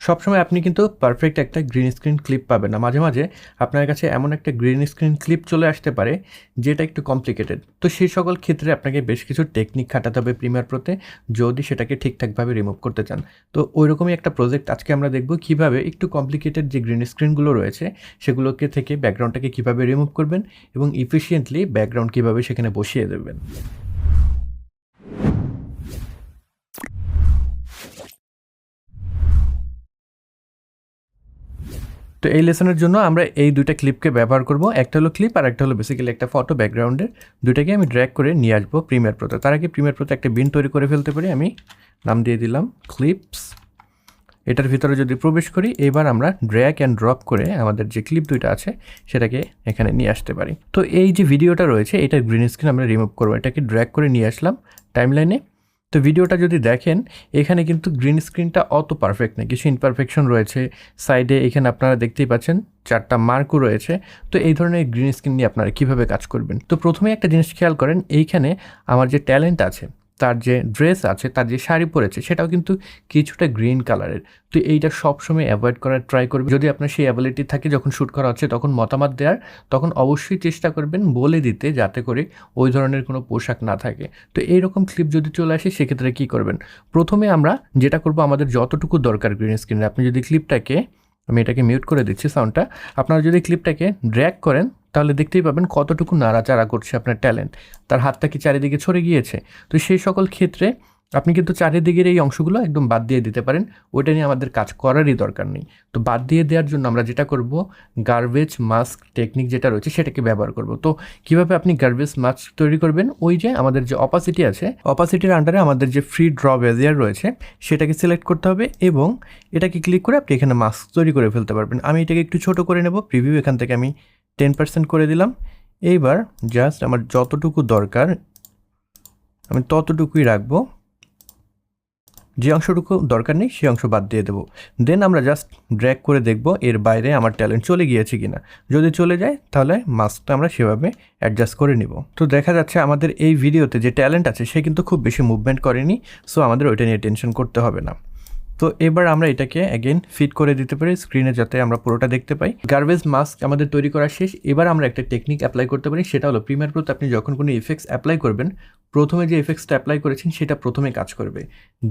সবসময় আপনি কিন্তু পারফেক্ট একটা গ্রিন স্ক্রিন ক্লিপ পাবেন না। মাঝে মাঝে আপনার কাছে এমন একটা গ্রিন স্ক্রিন ক্লিপ চলে আসতে পারে যেটা একটু কমপ্লিকেটেড। তো সেই সকল ক্ষেত্রে আপনাকে বেশ কিছু টেকনিক খাটাতে হবে প্রিমিয়ার প্রোতে, যদি সেটাকে ঠিকঠাকভাবে রিমুভ করতে চান। তো ওইরকমই একটা প্রজেক্ট আজকে আমরা দেখব, কীভাবে একটু কমপ্লিকেটেড যে গ্রিন স্ক্রিনগুলো রয়েছে সেগুলোকে থেকে ব্যাকগ্রাউন্ডটাকে কীভাবে রিমুভ করবেন এবং ইফিশিয়েন্টলি ব্যাকগ্রাউন্ড কীভাবে সেখানে বসিয়ে দেবেন। তো এই লেসনের জন্য আমরা এই দুইটা ক্লিপকে ব্যবহার করব। একটা হলো ক্লিপ আর একটা হলো বেসিক্যালি একটা ফটো ব্যাকগ্রাউন্ডের। দুইটাকে আমি ড্র্যাগ করে নিয়ে আসবো প্রিমিয়ার প্রোতে। তার আগে প্রিমিয়ার প্রোতে একটা বিন তৈরি করে ফেলতে পারি। আমি নাম দিয়ে দিলাম ক্লিপস। এটার ভিতরে যদি প্রবেশ করি, এবার আমরা ড্র্যাগ অ্যান্ড ড্রপ করে আমাদের যে ক্লিপ দুইটা আছে সেটাকে এখানে নিয়ে আসতে পারি। তো এই যে ভিডিওটা রয়েছে এটার গ্রিন স্ক্রিন আমরা রিমুভ করবো। এটাকে ড্র্যাগ করে নিয়ে আসলাম টাইমলাইনে। তো ভিডিওটা যদি দেখেন, এখানে কিন্তু গ্রিন স্ক্রিনটা অত পারফেক্ট নেই, কিছু ইনপারফেকশন রয়েছে সাইডে। এখানে আপনারা দেখতেই পাচ্ছেন 4টা মার্কও রয়েছে। তো এই ধরনের গ্রিন স্ক্রিন নিয়ে আপনারা কীভাবে কাজ করবেন? তো প্রথমে একটা জিনিস খেয়াল করেন, এইখানে আমার যে ট্যালেন্ট আছে, তার যে ড্রেস আছে, তার যে শাড়ি পরেছে সেটাও কিন্তু কিছুটা গ্রিন কালারের। তো এইটা সবসময় অ্যাভয়েড করার ট্রাই করবেন। যদি আপনার সেই অ্যাবিলিটি থাকে যখন শ্যুট করা হচ্ছে তখন মতামত দেওয়ার, তখন অবশ্যই চেষ্টা করবেন বলে দিতে, যাতে করে ওই ধরনের কোনো পোশাক না থাকে। তো এইরকম ক্লিপ যদি চলে আসে সেক্ষেত্রে কী করবেন? প্রথমে আমরা যেটা করব, আমাদের যতটুকু দরকার গ্রিন স্ক্রিনে, আপনি যদি ক্লিপটাকে, আমি এটাকে মিউট করে দিচ্ছি সাউন্ডটা, আপনারা যদি ক্লিপটাকে ড্র্যাগ করেন তাহলে দেখতেই পাবেন কতটুকু নাড়াচাড়া করছে আপনার ট্যালেন্ট। তার হাতটা কি চারিদিকে ছড়ে গিয়েছে? তো সেই সকল ক্ষেত্রে আপনি কিন্তু চারিদিকের এই অংশগুলো একদম বাদ দিয়ে দিতে পারেন। ওইটা নিয়ে আমাদের কাজ করারই দরকার নেই। তো বাদ দিয়ে দেওয়ার জন্য আমরা যেটা করব, গার্বেজ মাস্ক টেকনিক যেটা রয়েছে সেটাকে ব্যবহার করব। তো কীভাবে আপনি গার্বেজ মাস্ক তৈরি করবেন? ওই যে আমাদের যে অপাসিটি আছে, অপাসিটির আন্ডারে আমাদের যে ফ্রি ড্র বেজিয়ার রয়েছে সেটাকে সিলেক্ট করতে হবে এবং এটাকে ক্লিক করে আপনি এখানে মাস্ক তৈরি করে ফেলতে পারবেন। আমি এটাকে একটু ছোট করে নেব, প্রিভিউ এখান থেকে আমি 10% করে দিলাম। এইবার জাস্ট আমার যতটুকু দরকার আমি ততটুকুই রাখবো, যে অংশটুকু দরকার নেই সেই অংশ বাদ দিয়ে দেবো। দেন আমরা জাস্ট ড্র্যাগ করে দেখব এর বাইরে আমার ট্যালেন্ট চলে গিয়েছে কিনা। যদি চলে যায় তাহলে মাস্কটা আমরা সেভাবে অ্যাডজাস্ট করে নিব। তো দেখা যাচ্ছে আমাদের এই ভিডিওতে যে ট্যালেন্ট আছে সে কিন্তু খুব বেশি মুভমেন্ট করেনি, সো আমাদের ওইটা নিয়ে টেনশন করতে হবে না। তো এবার আমরা এটাকে অ্যাগেন ফিট করে দিতে পারি স্ক্রিনে, যাতে আমরা পুরোটা দেখতে পাই। গার্বেজ মাস্ক আমাদের তৈরি করা শেষ। এবার আমরা একটা টেকনিক অ্যাপ্লাই করতে পারি, সেটা হলো প্রিমিয়ার প্রোতে আপনি যখন কোনো ইফেক্টস অ্যাপ্লাই করবেন, প্রথমে যে ইফেক্টসটা অ্যাপ্লাই করেছেন সেটা প্রথমে কাজ করবে,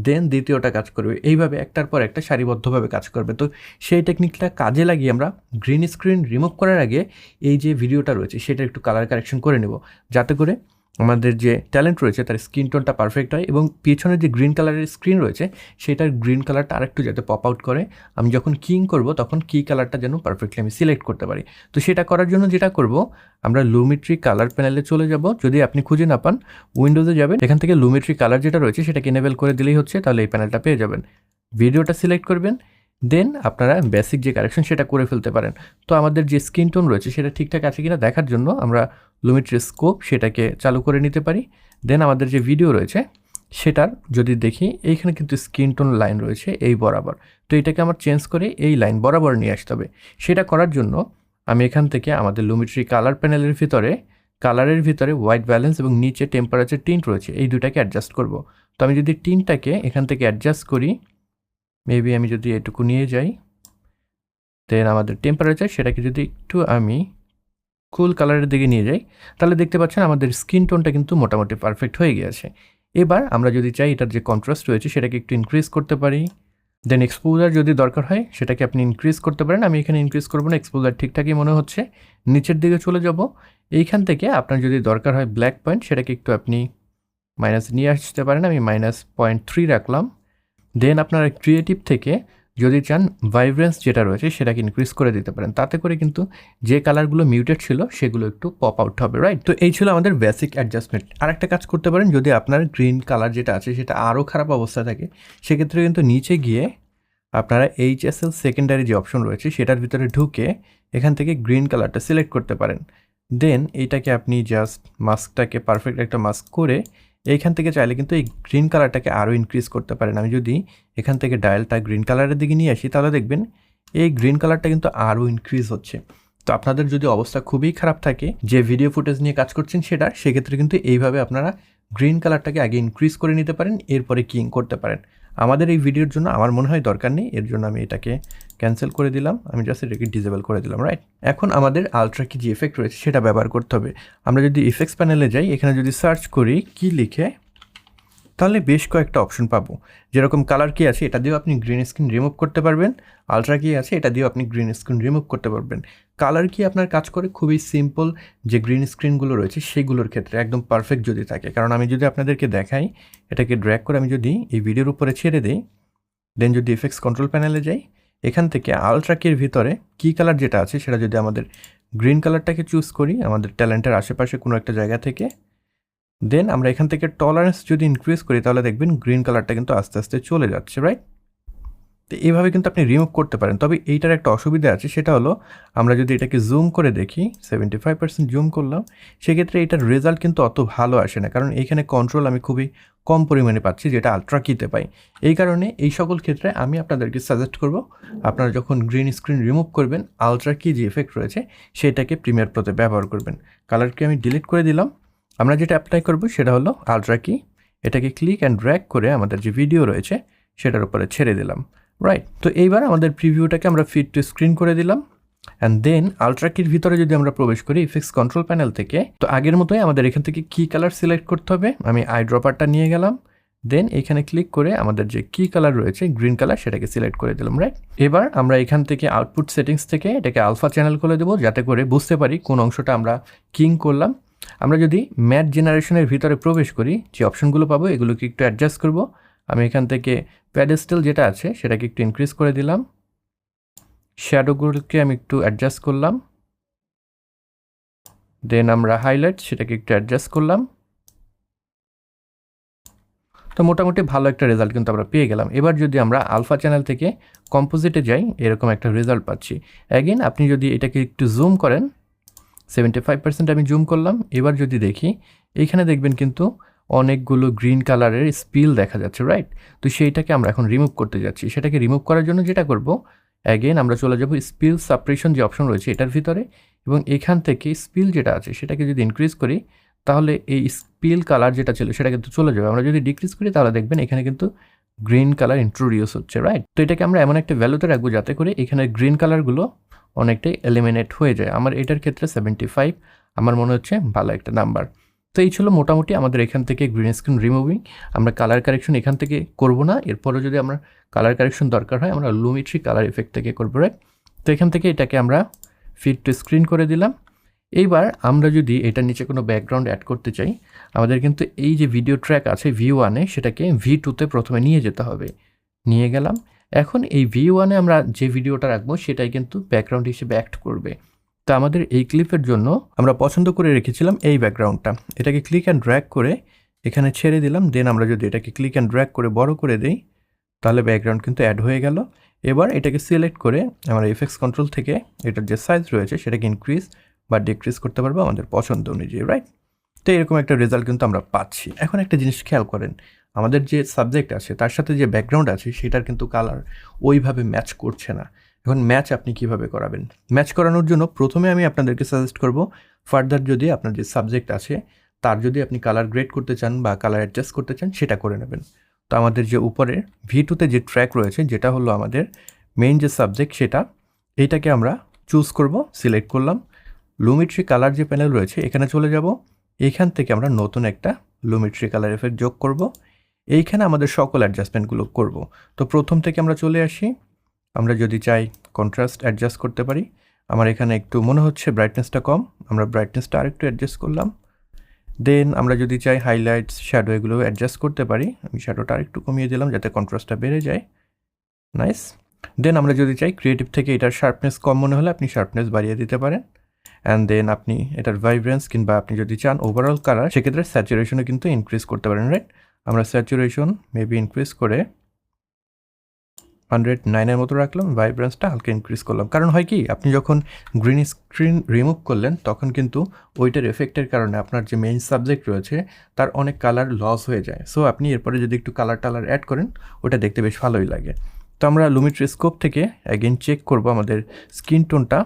দেন দ্বিতীয়টা কাজ করবে, এইভাবে একটার পর একটা সারিবদ্ধভাবে কাজ করবে। তো সেই টেকনিকটা কাজে লাগিয়ে আমরা গ্রিন স্ক্রিন রিমুভ করার আগে এই যে ভিডিওটা রয়েছে সেটা একটু কালার কারেকশন করে নেব, যাতে করে আমাদের যে ট্যালেন্ট রয়েছে তার স্কিন টোনটা পারফেক্ট হয় এবং পিছনে যে গ্রিন কালারের স্ক্রিন রয়েছে সেটার গ্রিন কালারটা আরেকটু যাতে পপ আউট করে। আমি যখন কিং করব তখন কি কালারটা যেন পারফেক্টলি আমি সিলেক্ট করতে পারি। তো সেটা করার জন্য যেটা করব, আমরা লুমিট্রি কালার প্যানেলে চলে যাব। যদি আপনি খুঁজে না পান, উইন্ডোজে যাবেন, এখান থেকে লুমিট্রি কালার যেটা রয়েছে সেটাকে এনেবল করে দিলেই হচ্ছে, তাহলে এই প্যানেলটা পেয়ে যাবেন। ভিডিওটা সিলেক্ট করবেন, দেন আপনারা বেসিক যে কারেকশন সেটা করে ফেলতে পারেন। তো আমাদের যে স্কিন টোন রয়েছে সেটা ঠিকঠাক আছে কিনা দেখার জন্য আমরা লুমিট্রি স্কোপ সেটাকে চালু করে নিতে পারি। দেন আমাদের যে ভিডিও রয়েছে সেটার যদি দেখি, এইখানে কিন্তু স্কিন টোন লাইন রয়েছে এই বরাবর। তো এটাকে আমার চেঞ্জ করে এই লাইন বরাবর নিয়ে আসতে হবে। সেটা করার জন্য আমি এখান থেকে আমাদের লুমিট্রি কালার প্যানেলের ভিতরে, কালারের ভিতরে হোয়াইট ব্যালেন্স এবং নিচে টেম্পারেচার টিন্ট রয়েছে, এই দুটাকে অ্যাডজাস্ট করব। তো আমি যদি টিনটাকে এখান থেকে অ্যাডজাস্ট করি, মেবি আমি যদি এটুকু নিয়ে যাই, দেন আমাদের টেম্পারেচার সেটাকে যদি একটু আমি কুল কালারের দিকে নিয়ে যাই, তাহলে দেখতে পাচ্ছেন আমাদের স্কিন টোনটা কিন্তু মোটামুটি পারফেক্ট হয়ে গিয়েছে। এবার আমরা যদি চাই এটার যে কন্ট্রাস্ট রয়েছে সেটাকে একটু ইনক্রিজ করতে পারি। দেন এক্সপোজার যদি দরকার হয় সেটাকে আপনি ইনক্রিজ করতে পারেন। আমি এখানে ইনক্রিজ করবো না, এক্সপোজার ঠিকঠাকই মনে হচ্ছে। নিচের দিকে চলে যাব, এইখান থেকে আপনার যদি দরকার হয় ব্ল্যাক পয়েন্ট সেটাকে একটু আপনি মাইনাস নিয়ে আসতে পারেন। আমি -0.3 রাখলাম। দেন আপনারা ক্রিয়েটিভ থেকে যদি চান ভাইব্রেন্স যেটা রয়েছে সেটাকে ইনক্রিজ করে দিতে পারেন, তাতে করে কিন্তু যে কালারগুলো মিউটেড ছিল সেগুলো একটু পপ আউট হবে, রাইট? তো এই ছিল আমাদের বেসিক অ্যাডজাস্টমেন্ট। আর একটা কাজ করতে পারেন, যদি আপনার গ্রিন কালার যেটা আছে সেটা আরও খারাপ অবস্থা থাকে, সেক্ষেত্রে কিন্তু নিচে গিয়ে আপনারা HSL সেকেন্ডারি যে অপশন রয়েছে সেটার ভিতরে ঢুকে এখান থেকে গ্রিন কালারটা সিলেক্ট করতে পারেন। দেন এইটাকে আপনি জাস্ট মাস্কটাকে পারফেক্ট একটা মাস্ক করে এইখান থেকে চাইলে কিন্তু এই গ্রিন কালারটাকে আরও ইনক্রিজ করতে পারেন। আমি যদি এখান থেকে ডায়ালটা গ্রিন কালারের দিকে নিয়ে আসি, তাহলে দেখবেন এই গ্রিন কালারটা কিন্তু আরও ইনক্রিজ হচ্ছে। তো আপনাদের যদি অবস্থা খুবই খারাপ থাকে, যে ভিডিও ফুটেজ নিয়ে কাজ করছেন সেটা, সেক্ষেত্রে কিন্তু এইভাবে আপনারা গ্রিন কালারটাকে আগে ইনক্রিজ করে নিতে পারেন, এরপরে কিং করতে পারেন। আমাদের এই ভিডিওর জন্য আমার মনে হয় দরকার নেই, এর জন্য আমি এটাকে ক্যান্সেল করে দিলাম, আমি জাস্ট এটাকে ডিসেবল করে দিলাম, রাইট? এখন আমাদের আলট্রা কি যে এফেক্ট রয়েছে সেটা ব্যবহার করতে হবে। আমরা যদি ইফেক্টস প্যানেলে যাই, এখানে যদি সার্চ করি কি লিখে, তাহলে বেশ কয়েকটা অপশন পাবো। যেরকম কালার কি আছে, এটা দিয়েও আপনি গ্রিন স্ক্রিন রিমুভ করতে পারবেন। আলট্রা কি আছে, এটা দিয়েও আপনি গ্রিন স্ক্রিন রিমুভ করতে পারবেন। কালার কি আপনার কাজ করে খুবই সিম্পল, যে গ্রিন স্ক্রিনগুলো রয়েছে সেগুলোর ক্ষেত্রে একদম পারফেক্ট যদি থাকে। কারণ আমি যদি আপনাদেরকে দেখাই, এটাকে ড্র্যাগ করে আমি যদি এই ভিডিওর উপরে ছেড়ে দিই, দেন যদি ইফেক্টস কন্ট্রোল প্যানেলে যাই, এখান থেকে আলট্রা কির ভিতরে কি কালার যেটা আছে সেটা যদি আমাদের গ্রিন কালারটাকে চুজ করি আমাদের ট্যালেন্টের আশেপাশে কোনো একটা জায়গা থেকে, দেন আমরা এখান থেকে টলারেন্স যদি ইনক্রিজ করি, তাহলে দেখবেন গ্রিন কালারটা কিন্তু আস্তে আস্তে চলে যাচ্ছে, রাইট? তো এইভাবে কিন্তু আপনি রিমুভ করতে পারেন। তবে এইটার একটা অসুবিধা আছে, সেটা হলো আমরা যদি এটাকে জুম করে দেখি, 75% জুম করলাম, সেক্ষেত্রে এটার রেজাল্ট কিন্তু অত ভালো আসে না, কারণ এইখানে কন্ট্রোল আমি খুবই কম পরিমাণে পাচ্ছি, যেটা আলট্রা কিতে পাই। এই কারণে এই সকল ক্ষেত্রে আমি আপনাদেরকে সাজেস্ট করব, আপনারা যখন গ্রিন স্ক্রিন রিমুভ করবেন, আলট্রা কি যে এফেক্ট রয়েছে সেটাকে প্রিমিয়ার প্রোতে ব্যবহার করবেন। কালারকে আমি ডিলিট করে দিলাম। আমরা যেটা অ্যাপ্লাই করব সেটা হলো আলট্রা কি, এটাকে ক্লিক অ্যান্ড ড্র্যাগ করে আমাদের যে ভিডিও রয়েছে সেটার উপরে ছেড়ে দিলাম, রাইট? তো এইবার আমাদের প্রিভিউটাকে আমরা ফিট টু স্ক্রিন করে দিলাম। অ্যান্ড দেন আলট্রা কির ভিতরে যদি আমরা প্রবেশ করি ইফেক্টস কন্ট্রোল প্যানেল থেকে, তো আগের মতোই আমাদের এখান থেকে কি কালার সিলেক্ট করতে হবে, আমি আই ড্রপারটা নিয়ে গেলাম, দেন এখানে ক্লিক করে আমাদের যে কি কালার রয়েছে গ্রিন কালার সেটাকে সিলেক্ট করে দিলাম, রাইট? এবার আমরা এখান থেকে আউটপুট সেটিংস থেকে এটাকে আলফা চ্যানেল করে দেবো, যাতে করে বুঝতে পারি কোন অংশটা আমরা কিং করলাম। আমরা যদি ম্যাট জেনারেশনের ভিতরে প্রবেশ করি, যে অপশনগুলো পাবো এগুলোকে একটু অ্যাডজাস্ট করব। আমি এখান থেকে প্যাডেস্টেল যেটা আছে সেটাকে একটু ইনক্রিজ করে দিলাম, শ্যাডোগুলোকে আমি একটু অ্যাডজাস্ট করলাম, দেন আমরা হাইলাইট সেটাকে একটু অ্যাডজাস্ট করলাম। তো মোটামুটি ভালো একটা রেজাল্ট কিন্তু আমরা পেয়ে গেলাম। এবার যদি আমরা আলফা চ্যানেল থেকে কম্পোজিটে যাই, এরকম একটা রেজাল্ট পাচ্ছি। অ্যাগেন আপনি যদি এটাকে একটু জুম করেন, 75% আমি জুম করলাম। এবার যদি দেখি, এইখানে দেখবেন কিন্তু অনেকগুলো গ্রিন কালারের স্পিল দেখা যাচ্ছে, রাইট? তো সেইটাকে আমরা এখন রিমুভ করতে যাচ্ছি। সেটাকে রিমুভ করার জন্য যেটা করব, অ্যাগেন আমরা চলে যাব স্পিল সাপ্রেশন যে অপশন রয়েছে এটার ভিতরে, এবং এখান থেকে স্পিল যেটা আছে সেটাকে যদি ইনক্রিজ করি, তাহলে এই স্পিল কালার যেটা ছিল সেটা কিন্তু চলে যাবে। আমরা যদি ডিক্রিজ করি, তাহলে দেখবেন এখানে কিন্তু গ্রিন কালার ইন্ট্রোডিউস হচ্ছে, রাইট? তো এটাকে আমরা এমন একটা ভ্যালুতে রাখবো যাতে করে এখানে গ্রিন কালারগুলো অনেকটাই এলিমিনেট হয়ে যায়। আমার এটার ক্ষেত্রে 75 আমার মনে হচ্ছে ভালো একটা নাম্বার। তো এই ছিল মোটামুটি আমাদের এখান থেকে গ্রিন স্ক্রিন রিমুভিং। আমরা কালার কারেকশন এখান থেকে করব না, এরপরে যদি আমরা কালার কারেকশন দরকার হয় আমরা লুমিট্রি কালার এফেক্ট থেকে করবো, রাইট? তো এখান থেকে এটাকে আমরা ফিট টু স্ক্রিন করে দিলাম। এইবার আমরা যদি এটার নিচে কোনো ব্যাকগ্রাউন্ড অ্যাড করতে চাই, আমাদের কিন্তু এই যে ভিডিও ট্র্যাক আছে V1-এ, সেটাকে V2-তে প্রথমে নিয়ে যেতে হবে। নিয়ে গেলাম। এখন এই V1-এ আমরা যে ভিডিওটা রাখবো সেটাই কিন্তু ব্যাকগ্রাউন্ড হিসেবে অ্যাক্ট করবে। তো আমাদের এই ক্লিপের জন্য আমরা পছন্দ করে রেখেছিলাম এই ব্যাকগ্রাউন্ডটা। এটাকে ক্লিক অ্যান্ড ড্র্যাগ করে এখানে ছেড়ে দিলাম। দেন আমরা যদি এটাকে ক্লিক অ্যান্ড ড্র্যাগ করে বড় করে দিই, তাহলে ব্যাকগ্রাউন্ড কিন্তু অ্যাড হয়ে গেল। এবার এটাকে সিলেক্ট করে আমরা এফেক্টস কন্ট্রোল থেকে এটার যে সাইজ রয়েছে সেটাকে ইনক্রিজ বা ডিক্রিজ করতে পারবো আমাদের পছন্দ অনুযায়ী, রাইট? তো এরকম একটা রেজাল্ট কিন্তু আমরা পাচ্ছি। এখন একটা জিনিস খেয়াল করেন, আমাদের যে সাবজেক্ট আছে তার সাথে যে ব্যাকগ্রাউন্ড আছে সেটার কিন্তু কালার ওইভাবে ম্যাচ করছে না। এখন ম্যাচ আপনি কিভাবে করাবেন? ম্যাচ করানোর জন্য প্রথমে আমি আপনাদেরকে সাজেস্ট করব, ফার্দার যদি আপনার যে সাবজেক্ট আছে তার যদি আপনি কালার গ্রেড করতে চান বা কালার অ্যাডজাস্ট করতে চান, সেটা করে নেবেন। তো আমাদের যে উপরে V2-তে যে ট্র্যাক রয়েছে, যেটা হলো আমাদের মেইন যে সাবজেক্ট, এইটাকে আমরা চুজ করব, সিলেক্ট করলাম। লুমিট্রি কালার যে প্যানেল রয়েছে এখানে চলে যাব। এইখান থেকে আমরা নতুন একটা লুমিট্রি কালার এফেক্ট যোগ করব। এইখানে আমাদের সকল অ্যাডজাস্টমেন্টগুলো করব। তো প্রথম থেকে আমরা চলে আসি, আমরা যদি চাই কন্ট্রাস্ট অ্যাডজাস্ট করতে পারি। আমার এখানে একটু মনে হচ্ছে ব্রাইটনেসটা কম, আমরা ব্রাইটনেসটা আরেকটু অ্যাডজাস্ট করলাম। দেন আমরা যদি চাই হাইলাইটস, শ্যাডো এগুলো অ্যাডজাস্ট করতে পারি। আমি শ্যাডোটা আরেকটু কমিয়ে দিলাম যাতে কন্ট্রাস্টটা বেড়ে যায়। নাইস। দেন আমরা যদি চাই ক্রিয়েটিভ থেকে এটার শার্পনেস কম মনে হলে আপনি শার্পনেস বাড়িয়ে দিতে পারেন। অ্যান্ড দেন আপনি এটার ভাইব্রেন্স কিংবা আপনি যদি চান ওভারঅল কালার, সেক্ষেত্রে স্যাচুরেশনও কিন্তু ইনক্রিজ করতে পারেন, রাইট? আমরা স্যাচুরেশন মেবি ইনক্রিজ করে 109-এর মতো রাখলাম, ভাইব্রেন্সটা হালকা ইনক্রিজ করলাম। কারণ হয় কি, আপনি যখন গ্রিন স্ক্রিন রিমুভ করলেন তখন কিন্তু ওইটার এফেক্টের কারণে আপনার যে মেইন সাবজেক্ট রয়েছে তার অনেক কালার লস হয়ে যায়। সো আপনি এরপরে যদি একটু কালার টালার অ্যাড করেন, ওটা দেখতে বেশ ভালোই লাগে। তো আমরা লুমিট্রি স্কোপ থেকে অ্যাগেন চেক করব আমাদের স্কিন টোনটা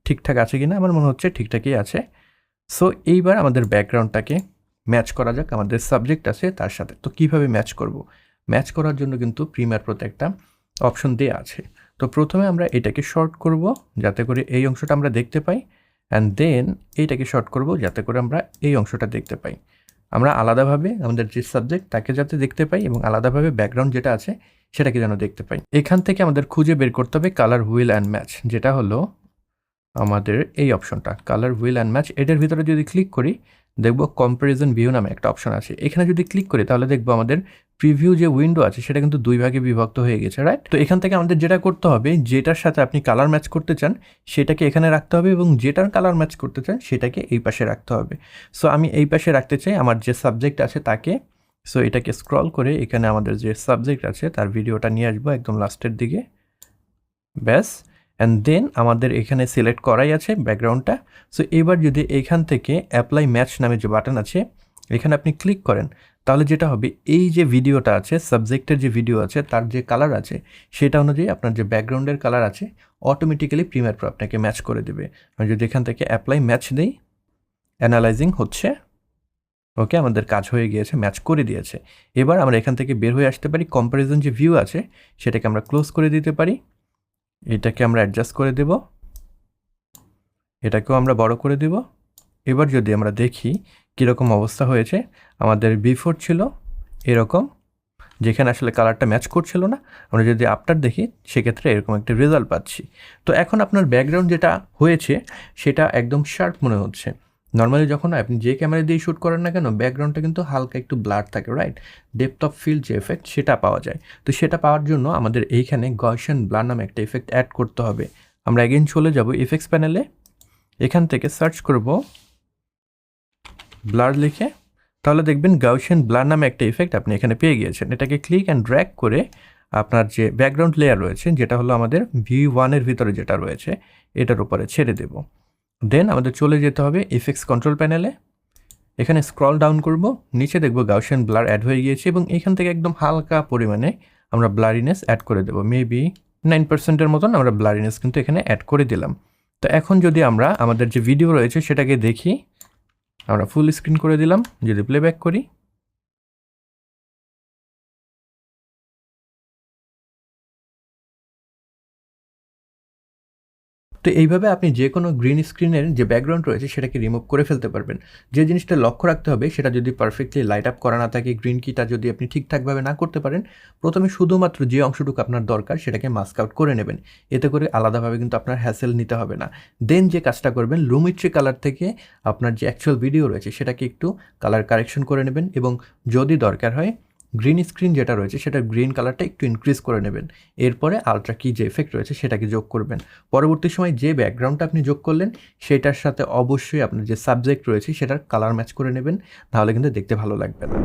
ঠিকঠাক আছে কিনা। আমার মনে হচ্ছে ঠিকঠাকই আছে। সো এইবার আমাদের ব্যাকগ্রাউন্ডটাকে ম্যাচ করা যাক আমাদের সাবজেক্ট আছে তার সাথে। তো কীভাবে ম্যাচ করব? ম্যাচ করার জন্য কিন্তু প্রিমিয়ার প্রোতে একটা অপশন দেওয়া আছে। তো প্রথমে আমরা এটাকে শর্ট করব যাতে করে এই অংশটা আমরা দেখতে পাই, অ্যান্ড দেন এইটাকে শর্ট করব যাতে করে আমরা এই অংশটা দেখতে পাই। আমরা আলাদাভাবে আমাদের যে সাবজেক্ট তাকে যাতে দেখতে পাই এবং আলাদাভাবে ব্যাকগ্রাউন্ড যেটা আছে সেটাকে যেন দেখতে পাই। এখান থেকে আমাদের খুঁজে বের করতে হবে কালার হুইল অ্যান্ড ম্যাচ, যেটা হলো আমাদের এই অপশনটা কালার হুইল অ্যান্ড ম্যাচ। এটার ভিতরে যদি ক্লিক করি দেখবো কম্প্যারিজন ভিউ নামে একটা অপশন আছে। এখানে যদি ক্লিক করি তাহলে দেখবো আমাদের প্রিভিউ যে উইন্ডো আছে সেটা কিন্তু দুই ভাগে বিভক্ত হয়ে গেছে, রাইট? তো এখান থেকে আমাদের যেটা করতে হবে, যেটার সাথে আপনি কালার ম্যাচ করতে চান সেটাকে এখানে রাখতে হবে এবং যেটার কালার ম্যাচ করতে চান সেটাকে এই পাশে রাখতে হবে। সো আমি এই পাশে রাখতে চাই আমার যে সাবজেক্ট আছে তাকে। সো এটাকে স্ক্রল করে এখানে আমাদের যে সাবজেক্ট আছে তার ভিডিওটা নিয়ে আসবো একদম লাস্টের দিকে, ব্যাস। অ্যান্ড দেন আমাদের এখানে সিলেক্ট করাই আছে ব্যাকগ্রাউন্ডটা। সো এবার যদি এইখান থেকে অ্যাপ্লাই ম্যাচ নামে যে বাটন আছে এখানে আপনি ক্লিক করেন তাহলে যেটা হবে, এই যে ভিডিওটা আছে সাবজেক্টের যে ভিডিও আছে তার যে কালার আছে সেটা অনুযায়ী আপনার যে ব্যাকগ্রাউন্ডের কালার আছে অটোমেটিক্যালি প্রিমিয়ার প্রো আপনাকে ম্যাচ করে দেবে। আমি যদি এখান থেকে অ্যাপ্লাই ম্যাচ দিই, অ্যানালাইজিং হচ্ছে, ওকে আমাদের কাজ হয়ে গিয়েছে, ম্যাচ করে দিয়েছে। এবার আমরা এখান থেকে বের হয়ে আসতে পারি, কম্প্যারিজন যে ভিউ আছে সেটাকে আমরা ক্লোজ করে দিতে পারি, এটাকে আমরা অ্যাডজাস্ট করে দেব, এটাকেও আমরা বড় করে দেব। এবার যদি আমরা দেখি কীরকম অবস্থা হয়েছে, আমাদের বিফোর ছিল এরকম যেখানে আসলে কালারটা ম্যাচ করছিল না, আমরা যদি আফটার দেখি সেক্ষেত্রে এরকম একটা রেজাল্ট পাচ্ছি। তো এখন আপনার ব্যাকগ্রাউন্ড যেটা হয়েছে সেটা একদম শার্প মনে হচ্ছে। নর্মালি যখন আপনি যে ক্যামেরা দিয়ে শ্যুট করেন না কেন ব্যাকগ্রাউন্ডটা কিন্তু হালকা একটু ব্লার থাকে, রাইট? ডেপথ অফ ফিল্ড যে এফেক্ট সেটা পাওয়া যায়। তো সেটা পাওয়ার জন্য আমাদের এইখানে গসিয়ান ব্লার নামে একটা এফেক্ট অ্যাড করতে হবে। আমরা এগেইন চলে যাব ইফেক্টস প্যানেলে, এখান থেকে সার্চ করব ব্লার লিখে, তাহলে দেখবেন গাউসিয়ান ব্লার নামে একটা ইফেক্ট আপনি এখানে পেয়ে গিয়েছেন। এটাকে ক্লিক অ্যান্ড ড্র্যাগ করে আপনার যে ব্যাকগ্রাউন্ড লেয়ার রয়েছে যেটা হলো আমাদের V1-এর ভিতরে যেটা রয়েছে এটার উপরে ছেড়ে দেব। দেন আমাদের চলে যেতে হবে ইফেক্টস কন্ট্রোল প্যানেলে, এখানে স্ক্রল ডাউন করব, নিচে দেখব গাউসিয়ান ব্লার অ্যাড হয়ে গিয়েছে এবং এখান থেকে একদম হালকা পরিমাণে আমরা ব্লারিনেস অ্যাড করে দেবো, মেবি 9%-এর মতন আমরা ব্লারিনেস কিন্তু এখানে অ্যাড করে দিলাম। তো এখন যদি আমরা আমাদের যে ভিডিও রয়েছে সেটাকে দেখি, আমরা ফুল স্ক্রিন করে দিলাম, যদি প্লেব্যাক করি তো এইভাবে আপনি যে কোনো গ্রিন স্ক্রিনের যে ব্যাকগ্রাউন্ড রয়েছে সেটাকে রিমুভ করে ফেলতে পারবেন। যে জিনিসটা লক্ষ্য রাখতে হবে সেটা যদি পারফেক্টলি লাইট আপ করা না থাকে, গ্রিন কিটা যদি আপনি ঠিকঠাকভাবে না করতে পারেন, প্রথমে শুধুমাত্র যে অংশটুকু আপনার দরকার সেটাকে মাস্ক আউট করে নেবেন। এতে করে আলাদাভাবে কিন্তু আপনার হ্যাসেল নিতে হবে না। দেন যে কাজটা করবেন, লুমিট্রি কালার থেকে আপনার যে অ্যাকচুয়াল ভিডিও রয়েছে সেটাকে একটু কালার কারেকশন করে নেবেন এবং যদি দরকার হয় গ্রিন স্ক্রিন যেটা রয়েছে সেটা গ্রিন কালারটা একটু ইনক্রিজ করে নেবেন। এরপরে আলট্রা কি যে এফেক্ট রয়েছে সেটাকে যোগ করবেন। পরবর্তী সময় যে ব্যাকগ্রাউন্ডটা আপনি যোগ করলেন সেটার সাথে অবশ্যই আপনার যে সাবজেক্ট রয়েছে সেটার কালার ম্যাচ করে নেবেন, তাহলে কিন্তু দেখতে ভালো লাগবে না।